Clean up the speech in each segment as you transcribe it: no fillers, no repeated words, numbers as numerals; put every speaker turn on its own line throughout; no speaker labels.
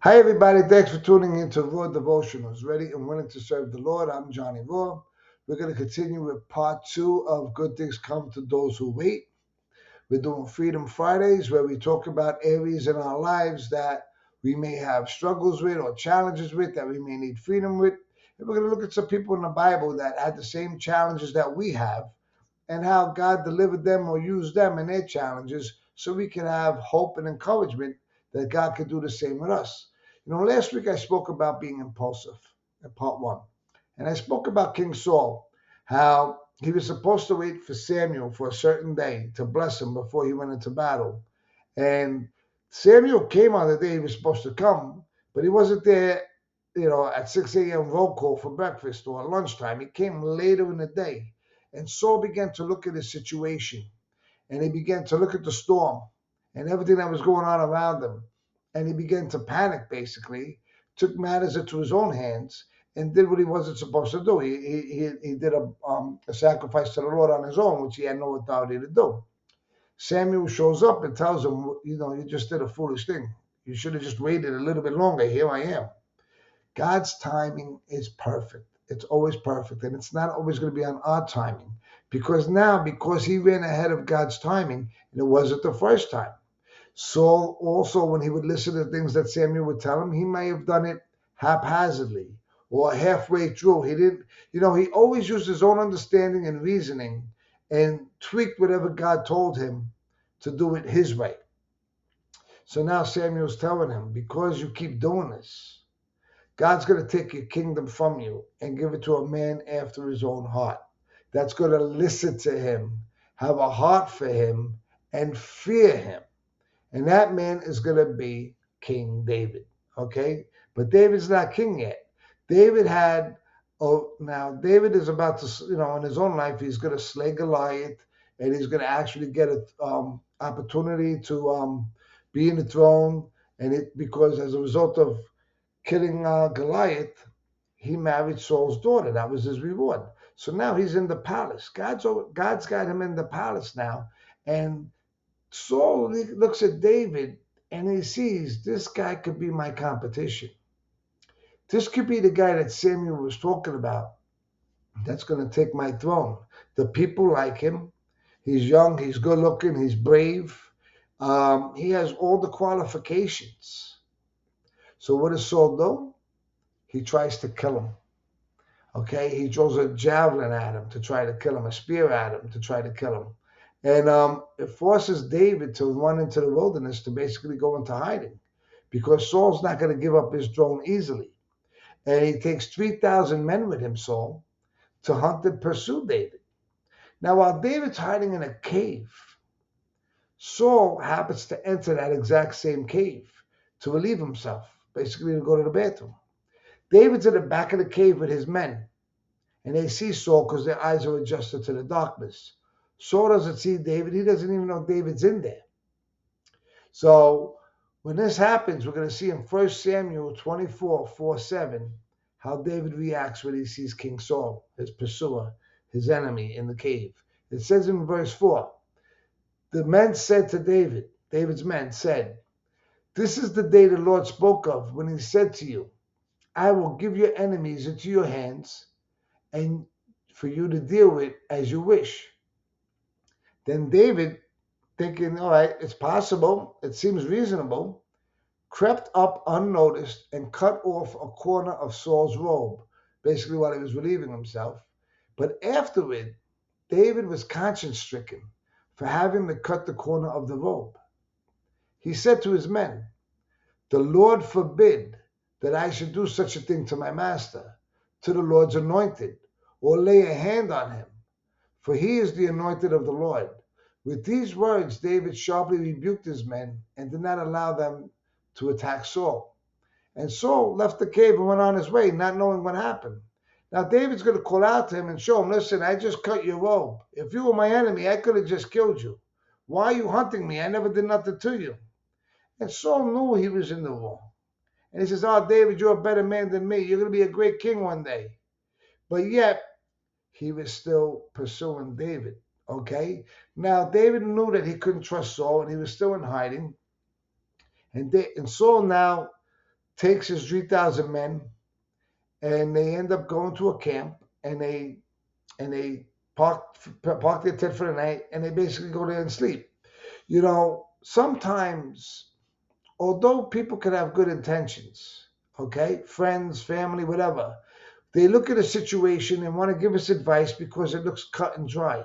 Hi, everybody. Thanks for tuning in to Raw Devotionals. Ready and willing to serve the Lord. I'm Johnny Raw. We're going to continue with part two of Good Things Come to Those Who Wait. We're doing Freedom Fridays, where we talk about areas in our lives that we may have struggles with or challenges with, that we may need freedom with. And we're going to look at some people in the Bible that had the same challenges that we have and how God delivered them or used them in their challenges so we can have hope and encouragement that God could do the same with us. Last week I spoke about being impulsive in part one. And I spoke about King Saul, how he was supposed to wait for Samuel for a certain day to bless him before he went into battle. And Samuel came on the day he was supposed to come, but he wasn't there, at 6 a.m. roll call for breakfast or lunchtime. He came later in the day. And Saul began to look at his situation, and he began to look at the storm and everything that was going on around him. And he began to panic, basically, took matters into his own hands, and did what he wasn't supposed to do. He did a sacrifice to the Lord on his own, which he had no authority to do. Samuel shows up and tells him, you just did a foolish thing. You should have just waited a little bit longer. Here I am. God's timing is perfect. It's always perfect. And it's not always going to be on our timing. Because he ran ahead of God's timing, and it wasn't the first time. Saul also, when he would listen to things that Samuel would tell him, he may have done it haphazardly or halfway through. He didn't, he always used his own understanding and reasoning and tweaked whatever God told him to do it his way. So now Samuel's telling him, because you keep doing this, God's going to take your kingdom from you and give it to a man after his own heart. That's going to listen to him, have a heart for him, and fear him. And that man is going to be King David. Okay? But David's not king yet. Now David is about to, in his own life, he's going to slay Goliath, and he's going to actually get an opportunity to be in the throne. Because as a result of killing Goliath, he married Saul's daughter. That was his reward. So now he's in the palace. God's got him in the palace now. And Saul looks at David and he sees this guy could be my competition. This could be the guy that Samuel was talking about that's going to take my throne. The people like him. He's young, he's good looking, he's brave. He has all the qualifications. So what does Saul do? He tries to kill him. Okay, he throws a javelin at him to try to kill him, a spear at him to try to kill him. And it forces David to run into the wilderness to basically go into hiding because Saul's not going to give up his throne easily. And he takes 3,000 men with him, Saul, to hunt and pursue David. Now, while David's hiding in a cave, Saul happens to enter that exact same cave to relieve himself, basically to go to the bathroom. David's in the back of the cave with his men, and they see Saul because their eyes are adjusted to the darkness. Saul doesn't see David. He doesn't even know David's in there. So when this happens, we're going to see in 1 Samuel 24:4-7 how David reacts when he sees King Saul, his pursuer, his enemy in the cave. It says in verse 4, the men said to David, David's men said, this is the day the Lord spoke of when he said to you, I will give your enemies into your hands and for you to deal with as you wish. Then David, thinking, all right, it's possible, it seems reasonable, crept up unnoticed and cut off a corner of Saul's robe, basically while he was relieving himself. But afterward, David was conscience-stricken for having to cut the corner of the robe. He said to his men, the Lord forbid that I should do such a thing to my master, to the Lord's anointed, or lay a hand on him, for he is the anointed of the Lord. With these words, David sharply rebuked his men and did not allow them to attack Saul. And Saul left the cave and went on his way, not knowing what happened. Now David's going to call out to him and show him, listen, I just cut your robe. If you were my enemy, I could have just killed you. Why are you hunting me? I never did nothing to you. And Saul knew he was in the wrong. And he says, oh, David, you're a better man than me. You're going to be a great king one day. But yet, he was still pursuing David. Okay? Now, David knew that he couldn't trust Saul, and he was still in hiding. And Saul now takes his 3,000 men, and they end up going to a camp, and they park their tent for the night, and they basically go there and sleep. Sometimes, although people can have good intentions, okay, friends, family, whatever, they look at a situation and want to give us advice because it looks cut and dry.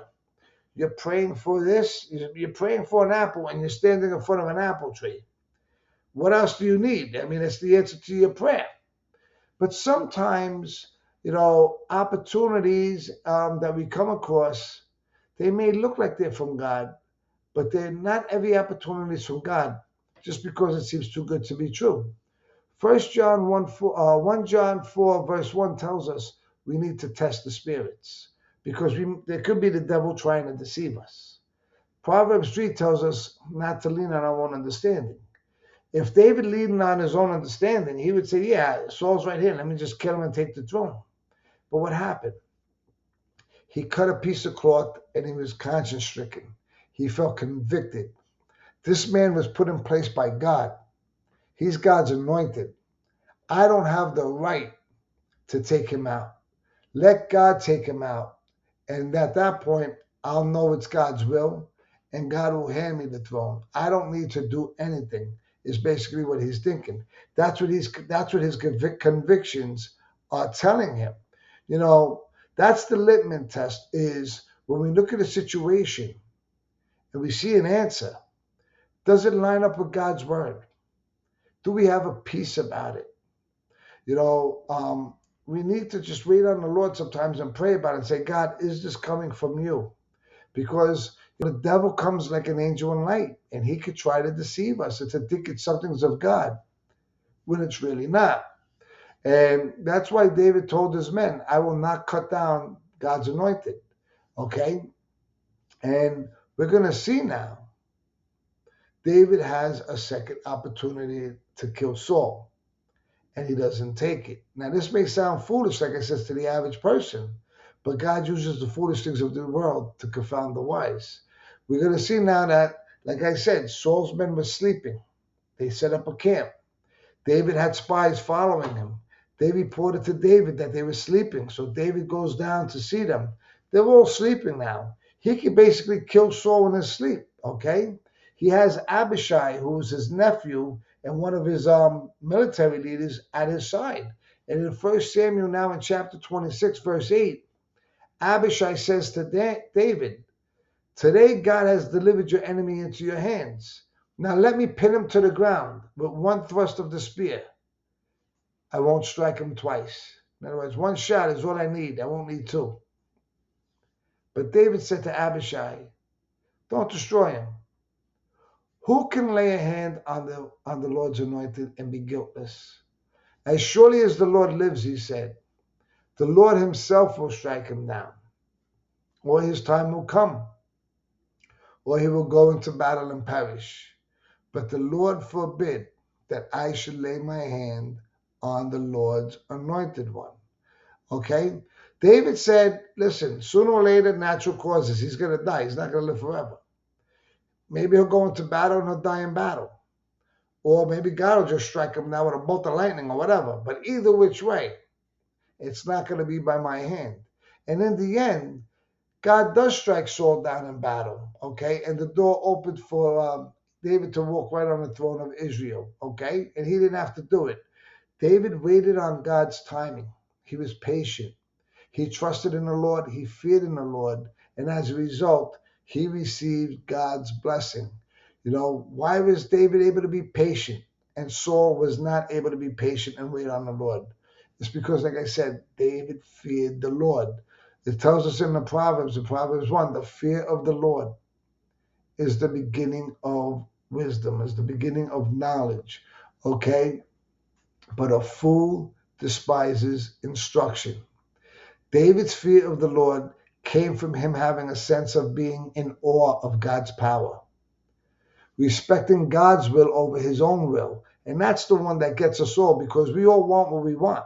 You're praying for this, you're praying for an apple, and you're standing in front of an apple tree. What else do you need? I mean, it's the answer to your prayer. But sometimes, opportunities that we come across, they may look like they're from God, but they're not every opportunity is from God just because it seems too good to be true. 1 John 4, verse 1 tells us we need to test the spirits because there could be the devil trying to deceive us. Proverbs 3 tells us not to lean on our own understanding. If David leaned on his own understanding, he would say, yeah, Saul's right here. Let me just kill him and take the throne. But what happened? He cut a piece of cloth and he was conscience stricken. He felt convicted. This man was put in place by God. He's God's anointed. I don't have the right to take him out. Let God take him out. And at that point, I'll know it's God's will and God will hand me the throne. I don't need to do anything, is basically what he's thinking. That's what his convictions are telling him. That's the litmus test, is when we look at a situation and we see an answer, does it line up with God's word? Do we have a peace about it? We need to just wait on the Lord sometimes and pray about it and say, God, is this coming from you? Because the devil comes like an angel in light, and he could try to deceive us and to think it's something's of God when it's really not. And that's why David told his men, I will not cut down God's anointed. Okay? And we're going to see now, David has a second opportunity to kill Saul, and he doesn't take it. Now, this may sound foolish, like I said, to the average person, but God uses the foolish things of the world to confound the wise. We're going to see now that, like I said, Saul's men were sleeping. They set up a camp. David had spies following him. They reported to David that they were sleeping, so David goes down to see them. They're all sleeping now. He could basically kill Saul in his sleep, okay? He has Abishai, who's his nephew and one of his military leaders, at his side. And in 1 Samuel now in chapter 26, verse 8, Abishai says to David, today God has delivered your enemy into your hands. Now let me pin him to the ground with one thrust of the spear. I won't strike him twice. In other words, one shot is all I need. I won't need two. But David said to Abishai, don't destroy him. Who can lay a hand on the Lord's anointed and be guiltless? As surely as the Lord lives, he said, the Lord himself will strike him down, or his time will come, or he will go into battle and perish. But the Lord forbid that I should lay my hand on the Lord's anointed one. Okay? David said, listen, sooner or later, natural causes, he's going to die. He's not going to live forever. Maybe he'll go into battle and he'll die in battle. Or maybe God will just strike him now with a bolt of lightning or whatever. But either which way, it's not going to be by my hand. And in the end, God does strike Saul down in battle, okay? And the door opened for David to walk right on the throne of Israel, okay? And he didn't have to do it. David waited on God's timing. He was patient. He trusted in the Lord. He feared in the Lord. And as a result, he received God's blessing. Why was David able to be patient and Saul was not able to be patient and wait on the Lord? It's because, like I said, David feared the Lord. It tells us in Proverbs 1, the fear of the Lord is the beginning of wisdom, is the beginning of knowledge, okay? But a fool despises instruction. David's fear of the Lord came from him having a sense of being in awe of God's power, respecting God's will over his own will. And that's the one that gets us all, because we all want what we want.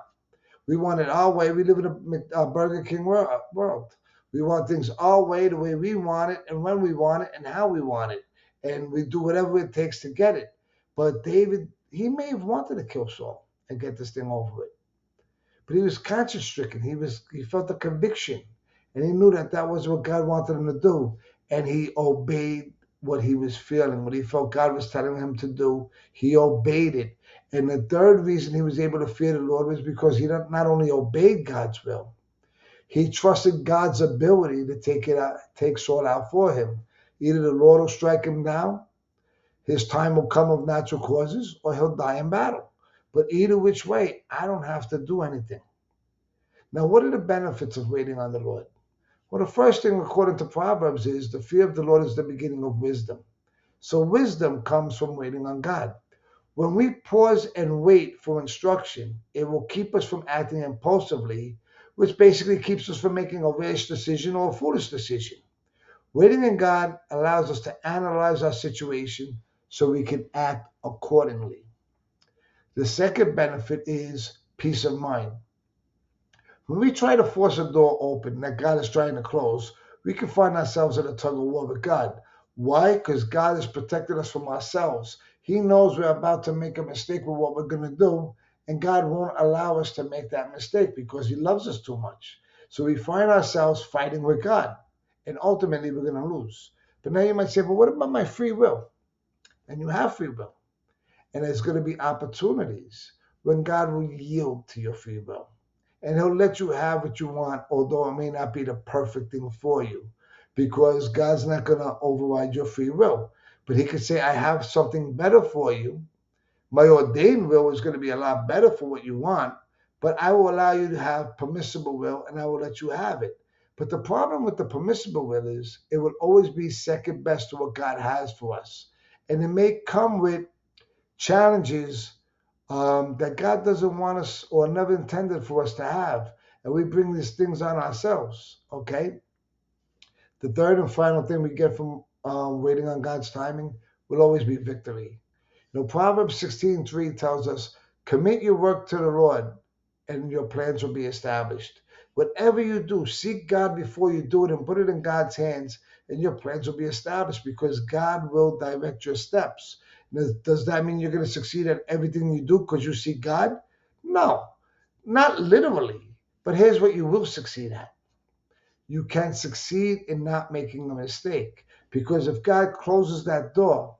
We want it our way. We live in a Burger King world. We want things our way, the way we want it, and when we want it, and how we want it. And we do whatever it takes to get it. But David, he may have wanted to kill Saul. and get this thing over with. But he was conscience stricken. He felt the conviction, and he knew that that was what God wanted him to do, and he obeyed what he was feeling, what he felt God was telling him to do. He obeyed it. And the third reason he was able to fear the Lord was because he not only obeyed God's will, he trusted God's ability to take Saul out for him. Either the Lord will strike him down, his time will come of natural causes, or he'll die in battle. But either which way, I don't have to do anything. Now, what are the benefits of waiting on the Lord? Well, the first thing, according to Proverbs, is the fear of the Lord is the beginning of wisdom. So wisdom comes from waiting on God. When we pause and wait for instruction, it will keep us from acting impulsively, which basically keeps us from making a rash decision or a foolish decision. Waiting in God allows us to analyze our situation so we can act accordingly. The second benefit is peace of mind. When we try to force a door open that God is trying to close, we can find ourselves in a tug of war with God. Why? Because God is protecting us from ourselves. He knows we're about to make a mistake with what we're going to do, and God won't allow us to make that mistake because He loves us too much. So we find ourselves fighting with God, and ultimately we're going to lose. But now you might say, but what about my free will? And you have free will. And there's going to be opportunities when God will yield to your free will. And He'll let you have what you want, although it may not be the perfect thing for you, because God's not going to override your free will. But He could say, I have something better for you. My ordained will is going to be a lot better for what you want, but I will allow you to have permissible will, and I will let you have it. But the problem with the permissible will is it will always be second best to what God has for us. And it may come with challenges that God doesn't want us or never intended for us to have. And we bring these things on ourselves, okay? The third and final thing we get from waiting on God's timing will always be victory. Proverbs 16:3 tells us, commit your work to the Lord and your plans will be established. Whatever you do, seek God before you do it and put it in God's hands, and your plans will be established because God will direct your steps. Does that mean you're going to succeed at everything you do because you seek God? No, not literally. But here's what you will succeed at. You can succeed in not making a mistake, because if God closes that door,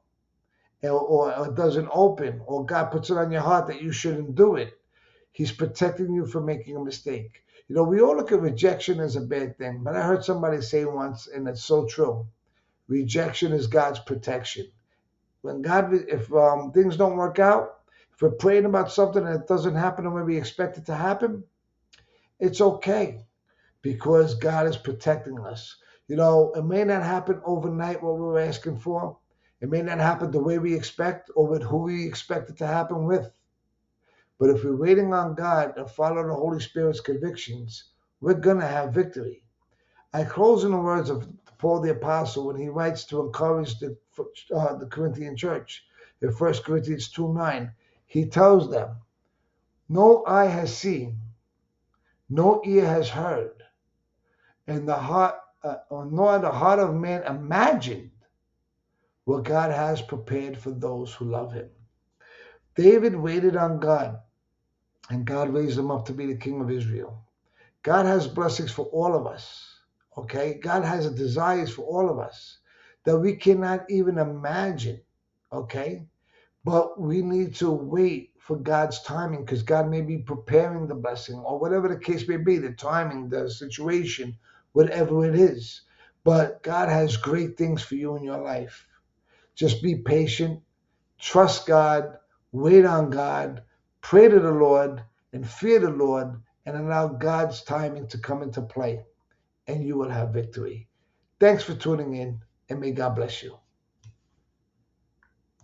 or it doesn't open, or God puts it on your heart that you shouldn't do it, He's protecting you from making a mistake. We all look at rejection as a bad thing, but I heard somebody say once, and it's so true, rejection is God's protection. If things don't work out, if we're praying about something and it doesn't happen the way we expect it to happen, it's okay, because God is protecting us. It may not happen overnight what we're asking for. It may not happen the way we expect or with who we expect it to happen with. But if we're waiting on God and follow the Holy Spirit's convictions, we're going to have victory. I close in the words of Paul the Apostle when he writes to encourage the Corinthian church. In 1 Corinthians 2:9, he tells them, no eye has seen, no ear has heard, and nor the heart of man imagined what God has prepared for those who love Him. David waited on God, and God raised him up to be the king of Israel. God has blessings for all of us, okay? God has desires for all of us that we cannot even imagine, okay? But we need to wait for God's timing, because God may be preparing the blessing, or whatever the case may be, the timing, the situation, whatever it is. But God has great things for you in your life. Just be patient, trust God, wait on God, pray to the Lord, and fear the Lord, and allow God's timing to come into play, and you will have victory. Thanks for tuning in, and may God bless you.